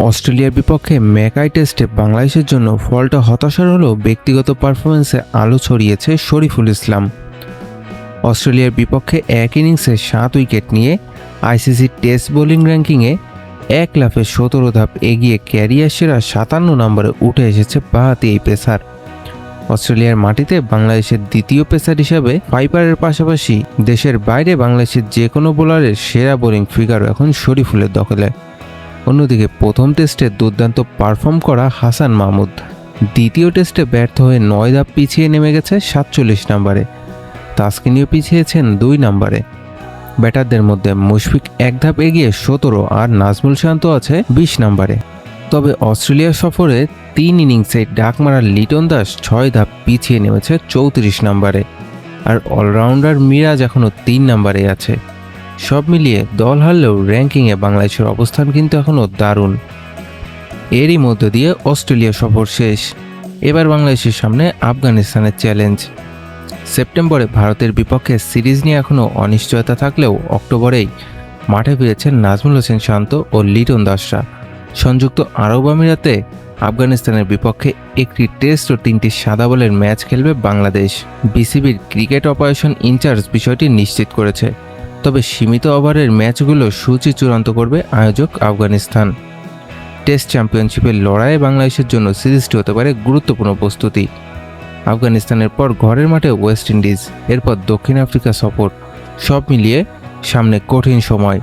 অস্ট্রেলিয়ার বিপক্ষে ম্যাকাই টেস্টে বাংলাদেশের জন্য ফলটা হতাশার হলেও ব্যক্তিগত পারফরমেন্সে আলো ছড়িয়েছে শরীফুল ইসলাম। অস্ট্রেলিয়ার বিপক্ষে এক ইনিংসে 7 উইকেট নিয়ে আইসিসি টেস্ট বোলিং র্যাঙ্কিংয়ে 1 লাফে 17 ধাপ এগিয়ে ক্যারিয়ার সেরা 57 নম্বরে উঠে এসেছে বাঁহাতি এই পেসার। অস্ট্রেলিয়ার মাটিতে বাংলাদেশের দ্বিতীয় পেসার হিসাবে পাইপারের পাশাপাশি দেশের বাইরে বাংলাদেশের যে কোনো বোলারের সেরা বোলিং ফিগারও এখন শরীফুলের দখলে। অন্যদিকে প্রথম টেস্টে দুর্দান্ত পারফর্ম করা হাসান মাহমুদ দ্বিতীয় টেস্টে ব্যর্থ হয়ে 9 ধাপ পিছিয়ে নেমে গেছে 47 নম্বরে। তাসকিনিও পিছিয়েছেন 2 নম্বরে। ব্যাটারদের মধ্যে মুশফিক 1 ধাপ এগিয়ে 17 আর নাজমুল শান্ত আছে 20 নম্বরে। তবে অস্ট্রেলিয়া সফরে 3 ইনিংসে ডাক মারা লিটন দাস 6 ধাপ পিছিয়ে নেমেছে 34 নম্বরে। আর অলরাউন্ডার মিরাজ এখনও 3 নম্বরে আছে। সব মিলিয়ে দল হারলেও র্যাঙ্কিংয়ে বাংলাদেশের অবস্থান কিন্তু এখনও দারুণ। এরই মধ্য দিয়ে অস্ট্রেলিয়া সফর শেষ। এবার বাংলাদেশের সামনে আফগানিস্তানের চ্যালেঞ্জ। সেপ্টেম্বরে ভারতের বিপক্ষে সিরিজ নিয়ে এখনও অনিশ্চয়তা থাকলেও অক্টোবরেই মাঠে ফিরেছেন নাজমুল হোসেন শান্ত ও লিটন দাসরা। সংযুক্ত আরব আমিরাতে আফগানিস্তানের বিপক্ষে একটি টেস্ট ও 3টি সাদা বলের ম্যাচ খেলবে বাংলাদেশ। বিসিবির ক্রিকেট অপারেশন ইনচার্জ বিষয়টি নিশ্চিত করেছে। তবে সীমিত ওভারের ম্যাচগুলো সূচি চূড়ান্ত করবে আয়োজক আফগানিস্তান। টেস্ট চ্যাম্পিয়নশিপের লড়াইয়ে বাংলাদেশের জন্য সিরিজটি হতে পারে গুরুত্বপূর্ণ প্রস্তুতি। আফগানিস্তানের পর ঘরের মাঠে ওয়েস্ট ইন্ডিজ, এরপর দক্ষিণ আফ্রিকা সফর। সব মিলিয়ে সামনে কঠিন সময়।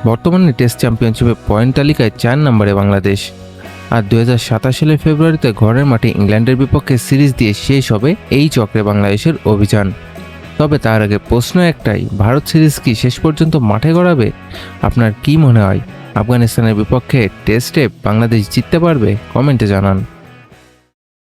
বর্তমানে টেস্ট চ্যাম্পিয়নশিপে পয়েন্ট তালিকায় 4 নম্বরে বাংলাদেশ। আর 2027 সালের ফেব্রুয়ারিতে ঘরের মাঠে ইংল্যান্ডের বিপক্ষে সিরিজ দিয়ে শেষ হবে এই চক্রে বাংলাদেশের অভিযান। তবে তার আগে প্রশ্ন একটাই, ভারত সিরিজ কি শেষ পর্যন্ত মাঠে গড়াবে? আপনার কি মনে হয়, আফগানিস্তানের বিপক্ষে টেস্টে বাংলাদেশ জিততে পারবে? কমেন্টে জানান।